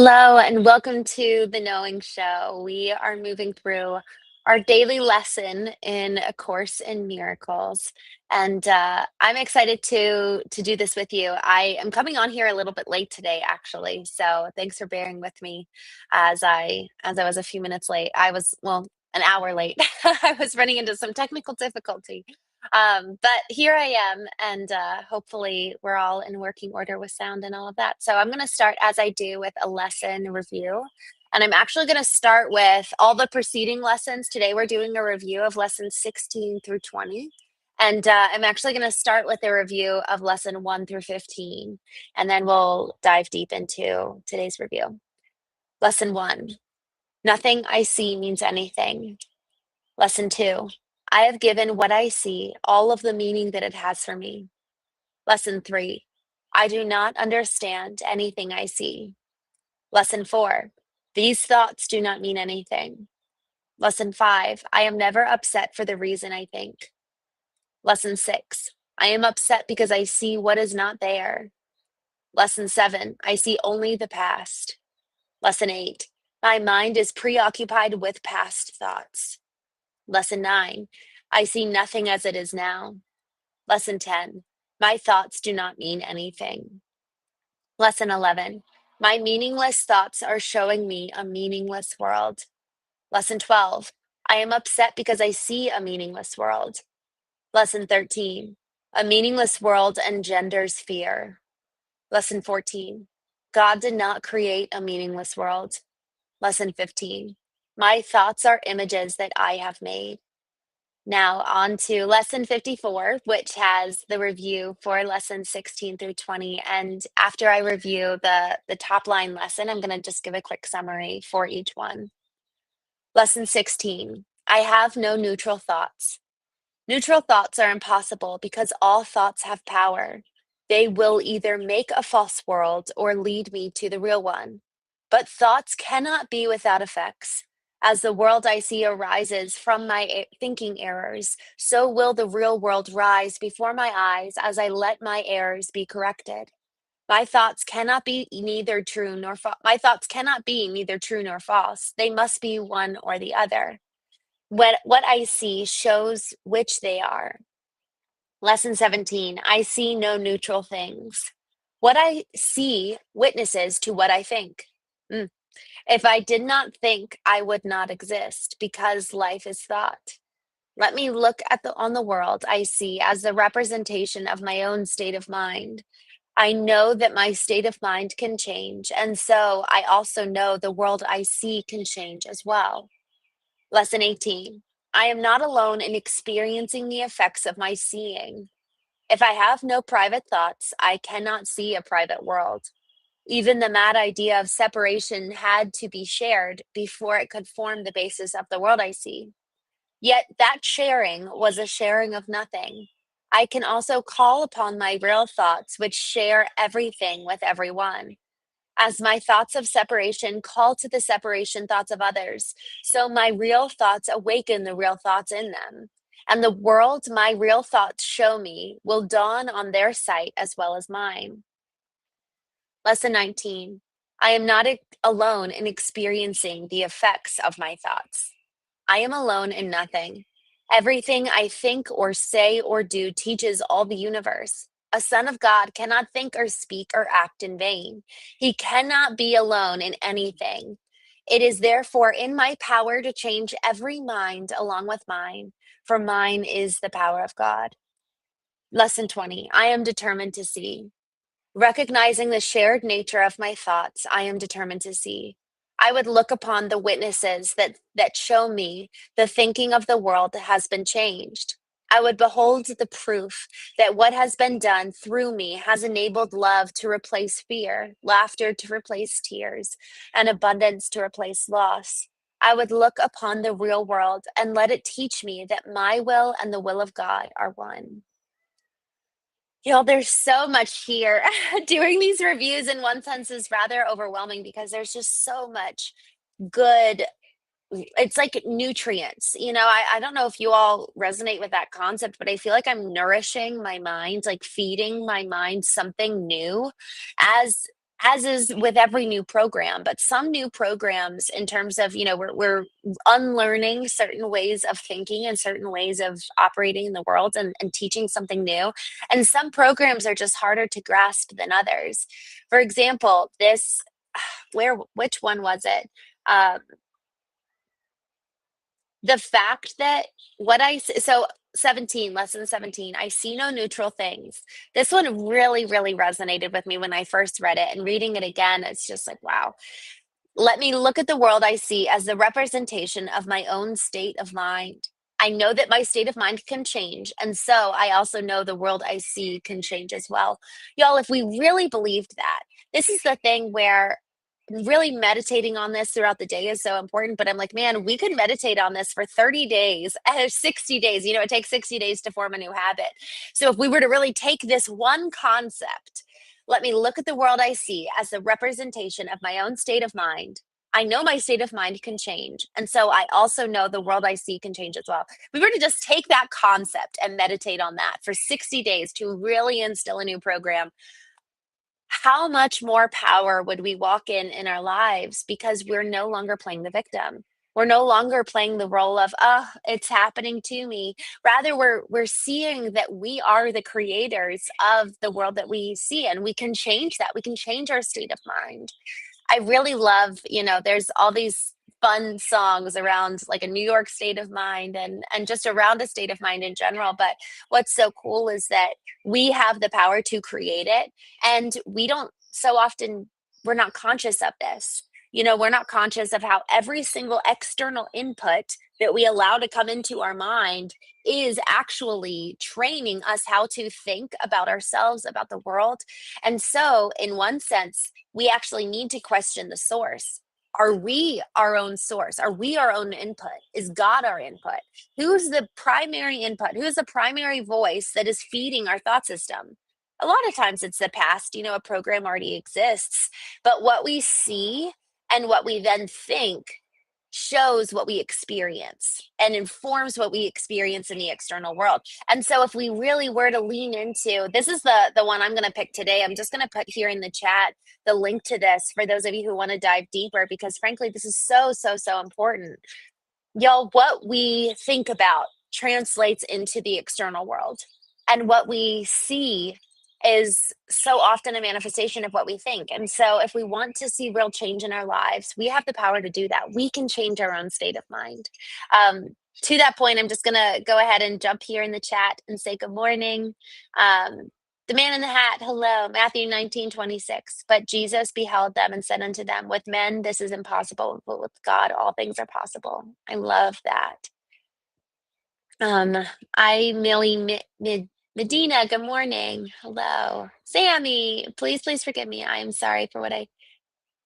Hello, and welcome to the Knowing Show. We are moving through our daily lesson in A Course in Miracles, and I'm excited to do this with you. I am coming on here a little bit late today, actually, so thanks for bearing with me as I was a few minutes late. I was an hour late. I was running into some technical difficulty. But here I am, and hopefully we're all in working order with sound and all of that. So I'm going to start as I do with a lesson review. And I'm actually going to start with all the preceding lessons. Today we're doing a review of lessons 16 through 20. And I'm actually going to start with a review of lesson 1 through 15. And then we'll dive deep into today's review. Lesson 1. Nothing I see means anything. Lesson 2. I have given what I see all of the meaning that it has for me. Lesson 3. I do not understand anything I see. Lesson 4. These thoughts do not mean anything. Lesson 5. I am never upset for the reason I think. Lesson 6. I am upset because I see what is not there. Lesson 7. I see only the past. Lesson 8. My mind is preoccupied with past thoughts. Lesson 9. I see nothing as it is now. Lesson 10. My thoughts do not mean anything. Lesson 11. My meaningless thoughts are showing me a meaningless world. Lesson 12. I am upset because I see a meaningless world. Lesson 13. A meaningless world engenders fear. Lesson 14. God did not create a meaningless world. Lesson 15. My thoughts are images that I have made. Now, on to lesson 54, which has the review for lesson 16 through 20. And after I review the top line lesson, I'm going to just give a quick summary for each one. Lesson 16. I have no neutral thoughts. Neutral thoughts are impossible because all thoughts have power. They will either make a false world or lead me to the real one. But thoughts cannot be without effects. As the world I see arises from my thinking errors, so will the real world rise before my eyes as I let my errors be corrected. My thoughts cannot be neither true nor my thoughts cannot be neither true nor false. They must be one or the other. What I see shows which they are. Lesson 17. I see no neutral things. What I see witnesses to what I think. Mm. If I did not think, I would not exist because life is thought. Let me look on the world I see as the representation of my own state of mind. I know that my state of mind can change, and so I also know the world I see can change as well. Lesson 18. I am not alone in experiencing the effects of my seeing. If I have no private thoughts, I cannot see a private world. Even the mad idea of separation had to be shared before it could form the basis of the world I see. Yet that sharing was a sharing of nothing. I can also call upon my real thoughts, which share everything with everyone. As my thoughts of separation call to the separation thoughts of others, so my real thoughts awaken the real thoughts in them. And the world my real thoughts show me will dawn on their sight as well as mine. Lesson 19. I am not alone in experiencing the effects of my thoughts. I am alone in nothing. Everything I think or say or do teaches all the universe. A son of God cannot think or speak or act in vain. He cannot be alone in anything. It is therefore in my power to change every mind along with mine, for mine is the power of God. Lesson 20. I am determined to see. Recognizing the shared nature of my thoughts, I am determined to see. I would look upon the witnesses that show me the thinking of the world has been changed. I would behold the proof that what has been done through me has enabled love to replace fear, laughter to replace tears, and abundance to replace loss. I would look upon the real world and let it teach me that my will and the will of God are one. There's so much here. Doing these reviews in one sense is rather overwhelming because there's just so much good. It's like nutrients. I don't know if you all resonate with that concept, but I feel like I'm nourishing my mind, like feeding my mind something new as as is with every new program, but some new programs in terms of, we're unlearning certain ways of thinking and certain ways of operating in the world and teaching something new. And some programs are just harder to grasp than others. For example, which one was it? Um, the fact that so 17, lesson 17, I see no neutral things. This one really, really resonated with me when I first read it, and reading it again, it's just like, wow. Let me look at the world I see as the representation of my own state of mind. I know that my state of mind can change, and so I also know the world I see can change as well. Y'all, if we really believed that, this is the thing where really meditating on this throughout the day is so important. But I'm like, man, we could meditate on this for 30 days, 60 days. It takes 60 days to form a new habit. So if we were to really take this one concept, let me look at the world I see as the representation of my own state of mind. I know my state of mind can change. And so I also know the world I see can change as well. We were to just take that concept and meditate on that for 60 days to really instill a new program, how much more power would we walk in our lives, because we're no longer playing the victim. We're no longer playing the role of, oh, it's happening to me. Rather, we're seeing that we are the creators of the world that we see, and we can change that. We can change our state of mind. I really love, there's all these fun songs around like a New York state of mind and just around a state of mind in general. But what's so cool is that we have the power to create it, and we don't so often, we're not conscious of this. We're not conscious of how every single external input that we allow to come into our mind is actually training us how to think about ourselves, about the world. And so, in one sense, we actually need to question the source. Are we our own source? Are we our own input? Is God our input? Who's the primary input? Who's the primary voice that is feeding our thought system? A lot of times it's the past, a program already exists, but what we see and what we then think shows what we experience and informs what we experience in the external world. And so if we really were to lean into, this is the one I'm going to pick today. I'm just going to put here in the chat the link to this for those of you who want to dive deeper, because frankly this is so, so, so important. Y'all, what we think about translates into the external world, and what we see is so often a manifestation of what we think. And so if we want to see real change in our lives, we have the power to do that. We can change our own state of mind. um, to that point, I'm just going to go ahead and jump here in the chat and say good morning. The man in the hat, hello. Matthew 19:26. But Jesus beheld them and said unto them, with men this is impossible, but with God all things are possible. I love that. Um, I Millie Medina, good morning. Hello. Sammy, please, please forgive me. I am sorry for what I.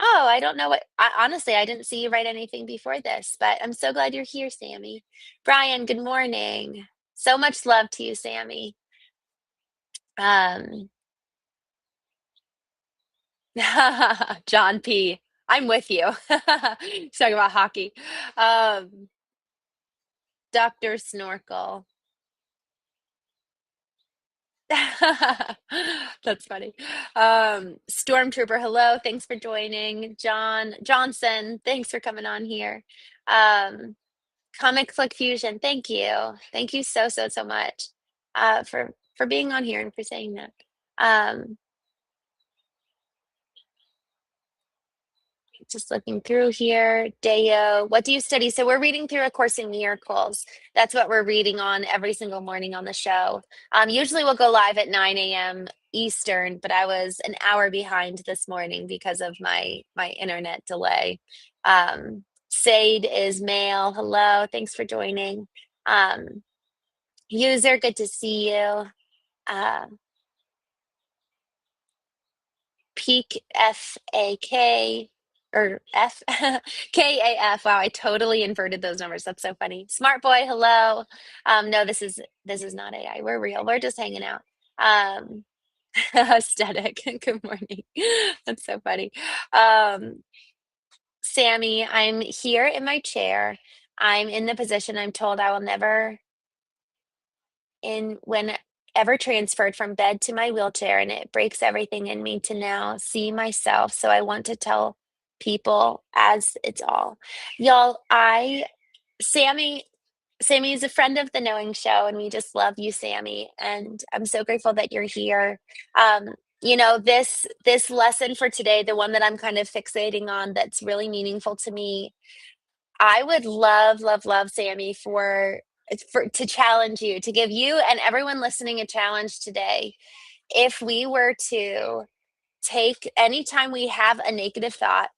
Oh, I don't know honestly, I didn't see you write anything before this, but I'm so glad you're here, Sammy. Brian, good morning. So much love to you, Sammy. Um, John P. I'm with you. He's talking about hockey. Um, Dr. Snorkel. That's funny. Stormtrooper, hello. Thanks for joining. John Johnson, thanks for coming on here. Um, Comic Flick Fusion, thank you. Thank you so, so, so much for being on here and for saying that. Um, just looking through here. Deo, what do you study? So we're reading through A Course in Miracles. That's what we're reading on every single morning on the show. Usually we'll go live at 9 a.m. Eastern, but I was an hour behind this morning because of my internet delay. Sade is male. Hello, thanks for joining. User, good to see you. Uh, Peak FAK or F KAF. Wow, I totally inverted those numbers. That's so funny. Smart boy, hello. No, this is not AI. We're real. We're just hanging out. Um, aesthetic. Good morning. That's so funny. Um, Sammy, I'm here in my chair. I'm in the position I'm told I will never in when ever transferred from bed to my wheelchair, and it breaks everything in me to now see myself. So I want to tell people as it's all. Y'all, Sammy, Sammy is a friend of the Knowing Show, and we just love you, Sammy. And I'm so grateful that you're here. Um, this lesson for today, the one that I'm kind of fixating on, that's really meaningful to me. I would love, love, love, Sammy, for to challenge you, to give you and everyone listening a challenge today. If we were to take anytime we have a negative thought,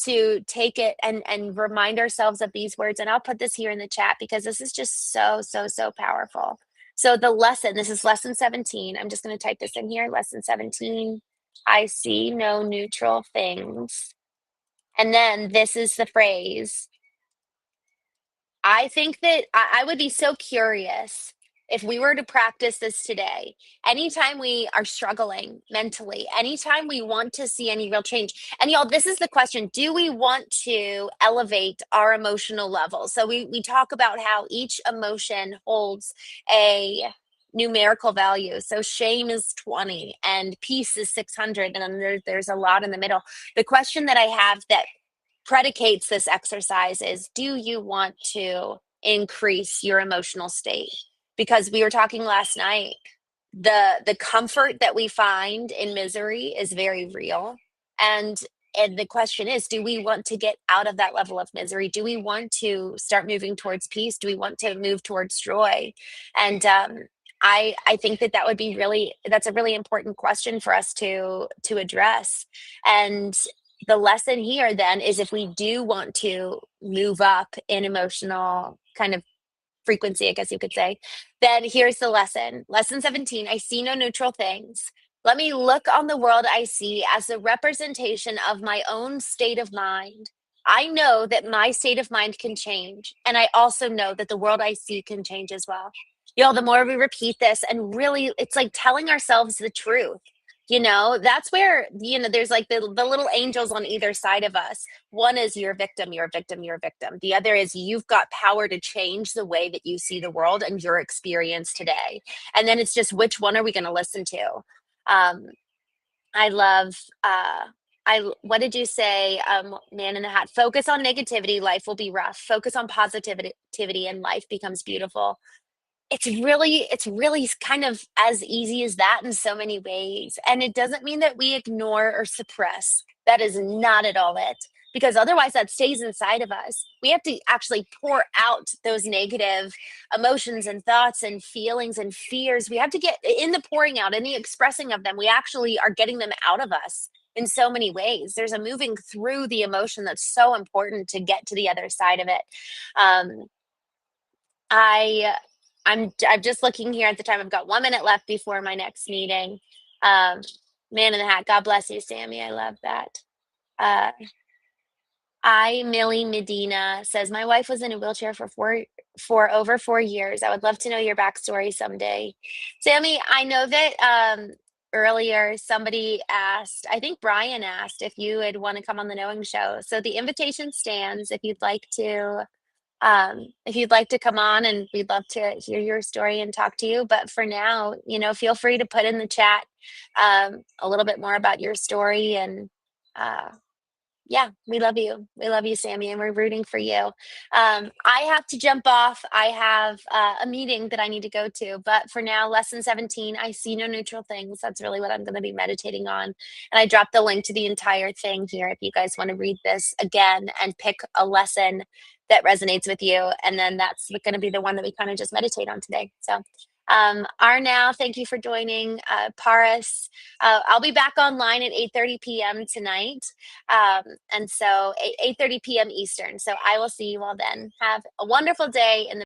to take it and remind ourselves of these words, and I'll put this here in the chat because this is just so, so, so powerful. So the lesson, this is lesson 17. I'm just going to type this in here. Lesson 17. I see no neutral things. And then this is the phrase. I think that I would be so curious if we were to practice this today. Anytime we are struggling mentally, anytime we want to see any real change, and y'all, this is the question: do we want to elevate our emotional level? So we talk about how each emotion holds a numerical value. So shame is 20 and peace is 600, and then there's a lot in the middle. The question that I have that predicates this exercise is, do you want to increase your emotional state? Because we were talking last night, the comfort that we find in misery is very real. And the question is, do we want to get out of that level of misery? Do we want to start moving towards peace? Do we want to move towards joy? And I think that that would be really, that's a really important question for us to address. And the lesson here then is, if we do want to move up in emotional kind of frequency, I guess you could say, then here's the lesson. Lesson 17: I see no neutral things. Let me look on the world I see as a representation of my own state of mind. I know that my state of mind can change, and I also know that the world I see can change as well. Y'all, the more we repeat this, and really, it's like telling ourselves the truth. That's where, there's like the little angels on either side of us. One is you're a victim, you're a victim, you're a victim. The other is you've got power to change the way that you see the world and your experience today. And then it's just, which one are we going to listen to? Um, I love, what did you say? Man in the hat, focus on negativity, life will be rough. Focus on positivity and life becomes beautiful. It's really kind of as easy as that in so many ways. And it doesn't mean that we ignore or suppress. That is not at all it. Because otherwise that stays inside of us. We have to actually pour out those negative emotions and thoughts and feelings and fears. We have to get in the pouring out, in the expressing of them. We actually are getting them out of us in so many ways. There's a moving through the emotion that's so important to get to the other side of it. Um, I I'm just looking here at the time. I've got 1 minute left before my next meeting. Um, Man in the hat. God bless you, Sammy. I love that. Uh, Millie Medina says, my wife was in a wheelchair for over 4 years. I would love to know your backstory someday. Sammy, I know that earlier somebody asked, I think Brian asked if you would want to come on the Knowing Show. So the invitation stands if you'd like to come on, and we'd love to hear your story and talk to you. But for now, feel free to put in the chat a little bit more about your story. And uh, yeah, we love you. We love you, Sammy, and we're rooting for you. I have to jump off. I have a meeting that I need to go to. But for now, lesson 17, I see no neutral things. That's really what I'm going to be meditating on. And I dropped the link to the entire thing here if you guys want to read this again and pick a lesson that resonates with you. And then that's going to be the one that we kind of just meditate on today. So, Arnau, thank you for joining. Paris, I'll be back online at 8:30 p.m. tonight. And so 8:30 p.m. Eastern. So I will see you all then. Have a wonderful day in the